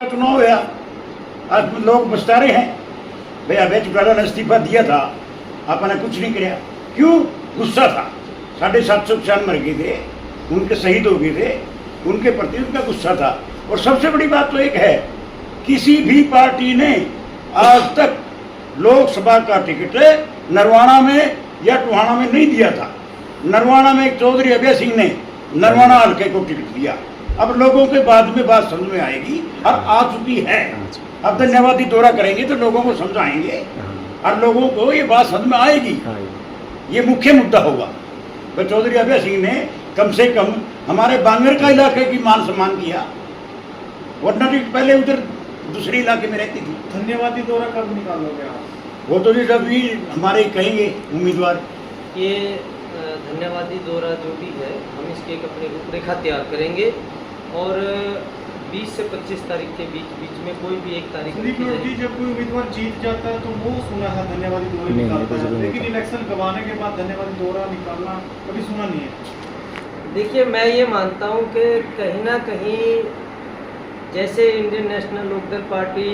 चुनाव हुआ, आज लोग बता रहे हैं भाई अभय चौटाला ने इस्तीफा दिया था, आपने कुछ नहीं किया। क्यों? गुस्सा था। 750 किसान मर गए थे, उनके शहीद हो गए थे, उनके प्रति उनका गुस्सा था। और सबसे बड़ी बात तो एक है, किसी भी पार्टी ने आज तक लोकसभा का टिकट नरवाना में या टोहाना में नहीं दिया था। नरवाना में एक चौधरी अभय सिंह ने नरवाना हल्के को टिकट दिया। अब लोगों के बाद में बात समझ में आएगी और आ चुकी है। अब धन्यवादी दौरा करेंगे तो लोगों को समझाएंगे और लोगों को ये बात समझ में आएगी। ये मुख्य मुद्दा होगा। तो चौधरी अभय सिंह ने कम से कम हमारे बांगर का इलाके की मान सम्मान किया, वरना पहले उधर दूसरे इलाके में रहती थी। धन्यवादी दौरा कब निकालोगे आप? वो तो जी जब भी हमारे कहेंगे उम्मीदवार। ये धन्यवादी दौरा जो भी है, हम इसकी एक अपनी रूपरेखा तैयार करेंगे और 20 से 25 तारीख के बीच में कोई भी एक तारीख जब कोई उम्मीदवार जीत जाता है तो वो सुना है धन्यवादी दौरा निकालता है, लेकिन इलेक्शन गंवाने के बाद धन्यवादी दौरा निकालना कभी सुना नहीं है। देखिए, मैं ये मानता हूँ कि कहीं ना कहीं जैसे इंडियन नेशनल लोकदल पार्टी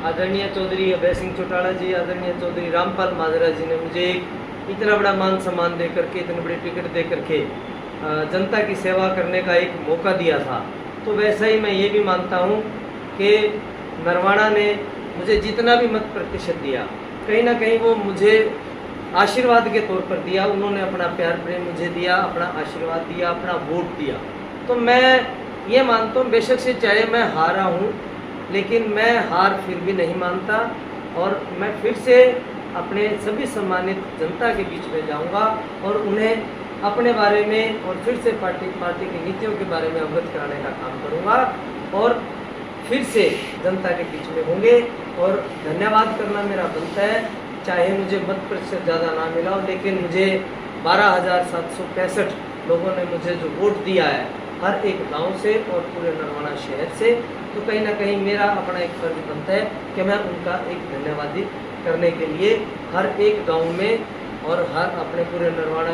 आदरणीय चौधरी अभय सिंह चौटाला जी, आदरणीय चौधरी रामपाल माजरा जी ने मुझे इतना बड़ा मान सम्मान दे करके, इतनी बड़ी टिकट दे करके जनता की सेवा करने का एक मौका दिया था, तो वैसा ही मैं ये भी मानता हूँ कि नरवाना ने मुझे जितना भी मत प्रतिशत दिया, कहीं ना कहीं वो मुझे आशीर्वाद के तौर पर दिया। उन्होंने अपना प्यार प्रेम मुझे दिया, अपना आशीर्वाद दिया, अपना वोट दिया। तो मैं ये मानता हूँ, बेशक से चाहे मैं हारा हूँ, लेकिन मैं हार फिर भी नहीं मानता और मैं फिर से अपने सभी सम्मानित जनता के बीच में जाऊंगा और उन्हें अपने बारे में और फिर से पार्टी की नीतियों के बारे में अवगत कराने का काम करूंगा और फिर से जनता के बीच में होंगे। और धन्यवाद करना मेरा बनता है, चाहे मुझे मत प्रतिशत ज़्यादा ना मिला हो, लेकिन मुझे 12,765 लोगों ने मुझे जो वोट दिया है हर एक गांव से और पूरे नरवाना शहर से, तो कहीं ना कहीं मेरा अपना एक फर्ज बनता है कि मैं उनका एक धन्यवादी करने के लिए हर एक गांव में और हर अपने पूरे नरवाना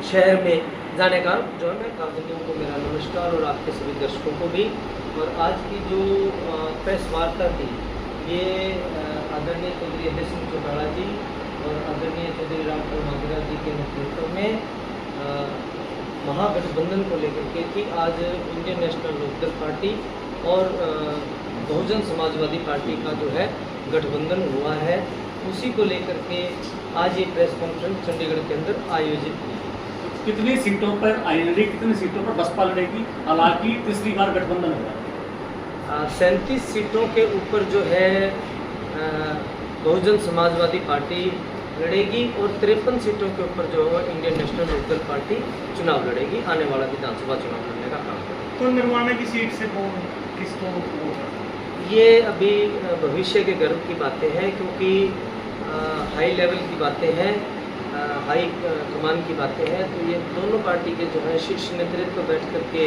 शहर में जाने का जो है मैं काबिलियों को मेरा नमस्कार और आपके सभी दर्शकों को भी। और आज की जो प्रेस वार्ता थी, ये आदरणीय चौधरी अभय सिंह चौटाला जी और आदरणीय चौधरी रामपाल माजरा जी के नेतृत्व में महागठबंधन को लेकर के थी। आज इंडियन नेशनल लोकदल पार्टी और बहुजन समाजवादी पार्टी का जो है गठबंधन हुआ है, उसी को लेकर के आज ये प्रेस कॉन्फ्रेंस चंडीगढ़ के अंदर आयोजित हुई। कितनी सीटों पर आईएनडी, कितनी सीटों पर बसपा लड़ेगी? हालांकि तीसरी बार गठबंधन होगा। 37 सीटों के ऊपर जो है बहुजन समाजवादी पार्टी लड़ेगी और 53 सीटों के ऊपर जो है इंडियन नेशनल लोकदल पार्टी चुनाव लड़ेगी, आने वाला विधानसभा चुनाव लड़ने का काम करेगी। तो निर्वाणा की सीट से किसको? ये अभी भविष्य के गर्व की बातें हैं, क्योंकि हाई लेवल की बातें हैं, हाई कमान की बातें हैं, तो ये दोनों पार्टी के जो है शीर्ष नेतृत्व बैठ करके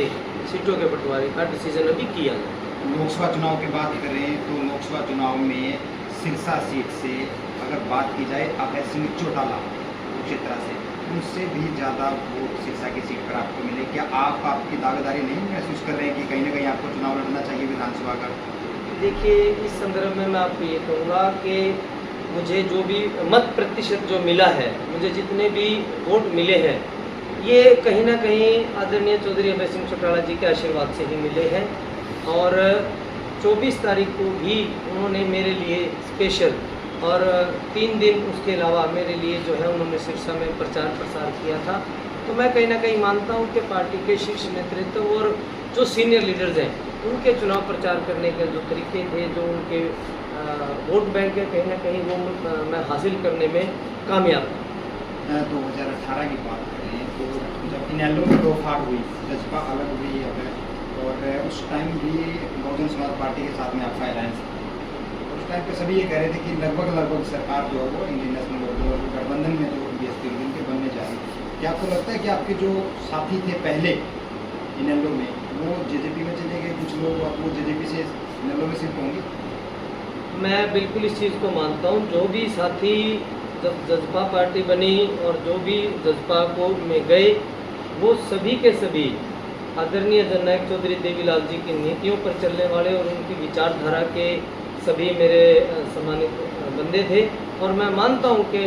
सीटों के बंटवारे का डिसीजन अभी किया जाए। लोकसभा चुनाव की बात करें तो लोकसभा चुनाव में सिरसा सीट से अगर बात की जाए अभय सिंह चौटाला क्षेत्र से, उनसे भी ज़्यादा वोट सिरसा की सीट पर आपको मिले। क्या आप आपकी दावेदारी नहीं महसूस कर रहे हैं कि कहीं ना कहीं आपको चुनाव लड़ना चाहिए विधानसभा का? देखिए, इस संदर्भ में मैं आपको ये कहूँगा कि मुझे जो भी मत प्रतिशत जो मिला है, मुझे जितने भी वोट मिले हैं, ये कहीं ना कहीं आदरणीय चौधरी अभय सिंह चौटाला जी के आशीर्वाद से ही मिले हैं। और 24 तारीख को भी उन्होंने मेरे लिए स्पेशल और 3 दिन उसके अलावा मेरे लिए जो है उन्होंने सिरसा में प्रचार प्रसार किया था। तो मैं कहीं ना कहीं मानता हूँ कि पार्टी के शीर्ष नेतृत्व और जो सीनियर लीडर्स हैं, उनके चुनाव प्रचार करने के जो तरीके थे, जो उनके वोट बैंक है, कहीं ना कहीं वो मैं हासिल करने में कामयाब था। 2018 की बात करें तो जब इनेलो में दो फाड़ हुई, बसपा अलग हुई है और उस टाइम भी बहुजन समाज पार्टी के साथ में आपका अलायंस था। उस टाइम पे सभी ये कह रहे थे कि लगभग सरकार जो है वो इंडियन नेशनल लोकदल गठबंधन में जो बीएसपी के बनने जा रही है। क्या आपको लगता है कि आपके जो साथी थे पहले इनेलो में, वो जेजेपी में चले गए, कुछ लोग अब वो जेजेपी से इनेलो में शिफ्ट होंगे? मैं बिल्कुल इस चीज़ को मानता हूँ। जो भी साथी जब जजपा पार्टी बनी और जो भी जजपा को में गए, वो सभी के सभी आदरणीय जननायक चौधरी देवीलाल जी की नीतियों पर चलने वाले और उनकी विचारधारा के सभी मेरे सम्मानित बंदे थे। और मैं मानता हूं कि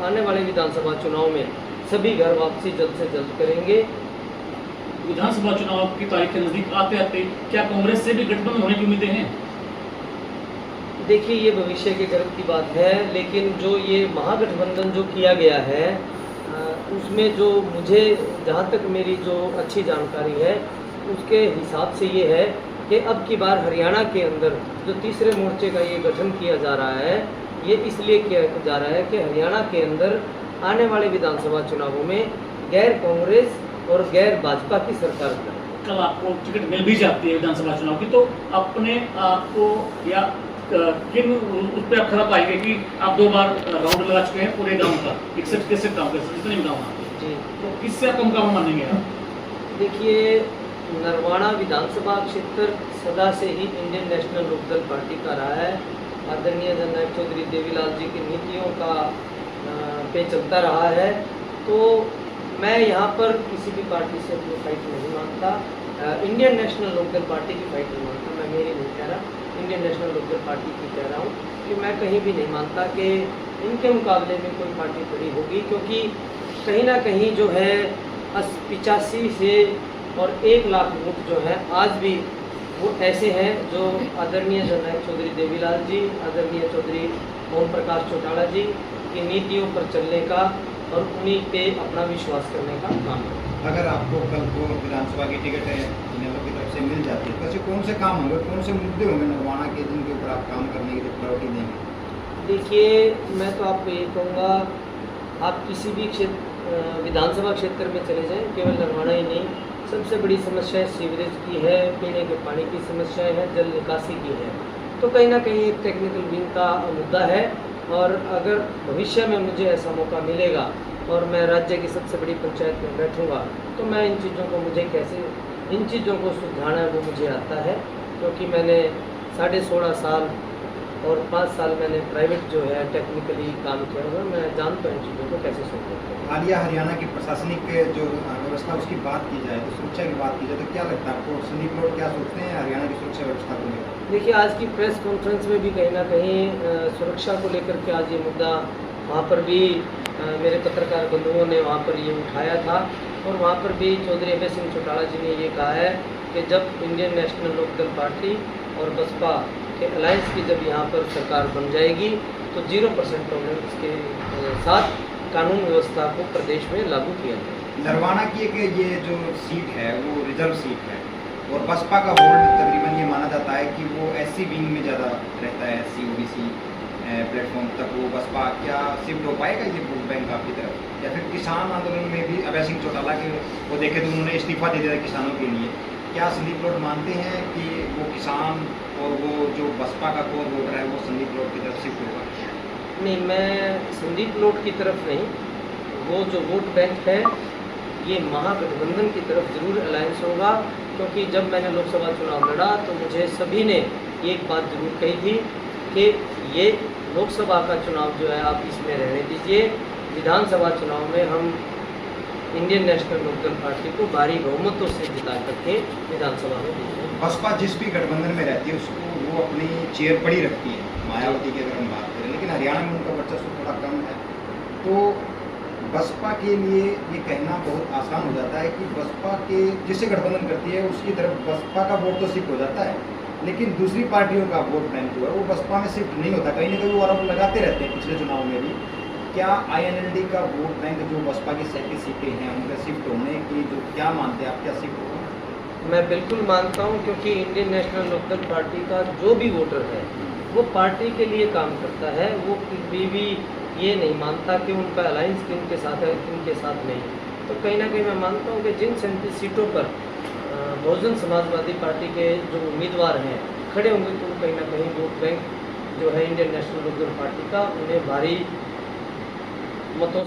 आने वाले विधानसभा चुनाव में सभी घर वापसी जल्द से जल्द करेंगे। विधानसभा चुनाव की तारीख के नजदीक आते आते क्या कांग्रेस से भी गठबंधन होने की उम्मीदें हैं? देखिए, ये भविष्य के गर्व की बात है, लेकिन जो ये महागठबंधन जो किया गया है उसमें जो मुझे जहाँ तक मेरी जो अच्छी जानकारी है उसके हिसाब से ये है कि अब की बार हरियाणा के अंदर जो तीसरे मोर्चे का ये गठन किया जा रहा है, ये इसलिए किया जा रहा है कि हरियाणा के अंदर आने वाले विधानसभा चुनावों में गैर कांग्रेस और गैर भाजपा की सरकार बने। कल आपको टिकट मिल भी जाती है विधानसभा चुनाव की, तो अपने आपको या किन उस पर आप खरा पाएंगे कि आप 2 बार राउंड लगा चुके हैं पूरे गांव का, 61 गाँव का, जितने भी गाँव हैं, जी, तो किससे आप मुकाबला मानेंगे आप? देखिए, नरवाना विधानसभा क्षेत्र सदा से ही इंडियन नेशनल लोकदल पार्टी का रहा है। आदरणीय जननायक चौधरी देवीलाल जी की नीतियों का पे चलता रहा है। तो मैं यहाँ पर किसी भी पार्टी से अपनी फाइट नहीं मानता। इंडियन नेशनल लोकदल पार्टी की फाइट नहीं मानता, मैं मेरी नहीं कह रहा, इंडियन नेशनल लोकदल पार्टी की कह रहा हूँ कि मैं कहीं भी नहीं मानता कि इनके मुकाबले में कोई पार्टी बड़ी होगी, क्योंकि कहीं ना कहीं जो है 85 से और 1 लाख वोट जो है आज भी वो ऐसे हैं जो आदरणीय जननायक चौधरी देवीलाल जी, आदरणीय चौधरी ओम प्रकाश चौटाला जी की नीतियों पर चलने का और उन्हीं पे अपना विश्वास करने का काम है। अगर आपको कल को विधानसभा की टिकट है इनेलो की तरफ से मिल जाती है, तो ऐसे कौन से काम होंगे, कौन से मुद्दे होंगे नरवाना के जिनके ऊपर आप काम करने की प्रायोरिटी देंगे? देखिए, मैं तो आपको ये कहूँगा, आप किसी भी क्षेत्र विधानसभा क्षेत्र में चले जाएं, केवल नरवाना ही नहीं, सबसे बड़ी समस्या सीवरेज की है, पीने के पानी की समस्याएं हैं, जल निकासी की है। तो कहीं ना कहीं एक टेक्निकल विंग का मुद्दा है। और अगर भविष्य में मुझे ऐसा मौका मिलेगा और मैं राज्य की सबसे बड़ी पंचायत में बैठूंगा, तो मैं इन चीज़ों को इन चीज़ों को सुलझाना वो मुझे आता है, क्योंकि मैंने 16.5 साल और 5 साल मैंने प्राइवेट जो है टेक्निकली काम किया हुआ, मैं जानता हूँ इन चीज़ों को कैसे सोल्व करते हैं। हालिया हरियाणा की प्रशासनिक जो व्यवस्था उसकी बात की जाए, तो सुरक्षा की बात की जाए, तो क्या लगता है आपको, संदीप लोड क्या सोचते हैं हरियाणा की सुरक्षा व्यवस्था को लेकर? देखिए, आज की प्रेस कॉन्फ्रेंस में भी कहीं ना कहीं सुरक्षा को लेकर के आज ये मुद्दा वहाँ पर भी मेरे पत्रकार बंधुओं ने वहाँ पर ये उठाया था, और वहाँ पर भी चौधरी अभय सिंह चौटाला जी ने ये कहा है कि जब इंडियन नेशनल लोकदल पार्टी और बसपा के अलायंस की जब यहाँ पर सरकार बन जाएगी, तो 0% टॉलरेंस के साथ कानून व्यवस्था को प्रदेश में लागू किया जाएगा। नरवाना की एक ये जो सीट है वो रिजर्व सीट है, और बसपा का होल्ड तकरीबन ये माना जाता है कि वो एससी विंग में ज़्यादा रहता है, एससी ओबीसी प्लेटफॉर्म तक वो बसपा क्या शिफ्ट हो पाएगा ये वोट बैंक आपकी तरफ? या फिर किसान आंदोलन में भी अभय सिंह चौटाला के वो देखे तो उन्होंने इस्तीफा दे दिया किसानों के लिए, क्या संदीप लोड मानते हैं कि वो किसान और वो जो बसपा का कोर वोटर है वो संदीप लोड की तरफ शिफ्ट होगा? नहीं, मैं संदीप लोड की तरफ नहीं, वो जो वोट बैंक है ये महागठबंधन की तरफ जरूर अलायंस होगा, क्योंकि जब मैंने लोकसभा चुनाव लड़ा तो मुझे सभी ने एक बात जरूर कही थी कि ये लोकसभा का चुनाव जो है आप इसमें रहने दीजिए, विधानसभा चुनाव में हम इंडियन नेशनल लोकदल पार्टी को भारी बहुमतों से जिता करके विधानसभा में भेजेंगे। बसपा जिस भी गठबंधन में रहती है उसको वो अपनी चेयर बड़ी रखती है, मायावती की अगर हम बात करें, लेकिन हरियाणा में उनका वर्चस्व थोड़ा कम है। तो बसपा के लिए ये कहना बहुत आसान हो जाता है कि बसपा के जिससे गठबंधन करती है उसकी तरफ बसपा का वोट तो शिफ्ट हो जाता है, लेकिन दूसरी पार्टियों का वोट बैंक जो है वो बसपा में शिफ्ट नहीं होता। कहीं ना कहीं वो आरोप लगाते रहते हैं पिछले चुनाव में भी। क्या आईएनएलडी का वोट बैंक जो बसपा की 37 सीटें हैं उनका शिफ्ट होने की जो क्या मानते हैं आप, क्या शिफ्ट होगा? मैं बिल्कुल मानता हूं, क्योंकि इंडियन नेशनल लोकदल पार्टी का जो भी वोटर है वो पार्टी के लिए काम करता है, वो कभी भी ये नहीं मानता कि उनका अलायंस किन के साथ है किन के साथ नहीं। तो कहीं ना कहीं मैं मानता हूँ कि जिन 37 सीटों पर बहुजन समाजवादी पार्टी के जो उम्मीदवार हैं खड़े होंगे, तो कहीं ना कहीं वोट बैंक जो है इंडियन नेशनल लोकदल पार्टी का उन्हें भारी मतों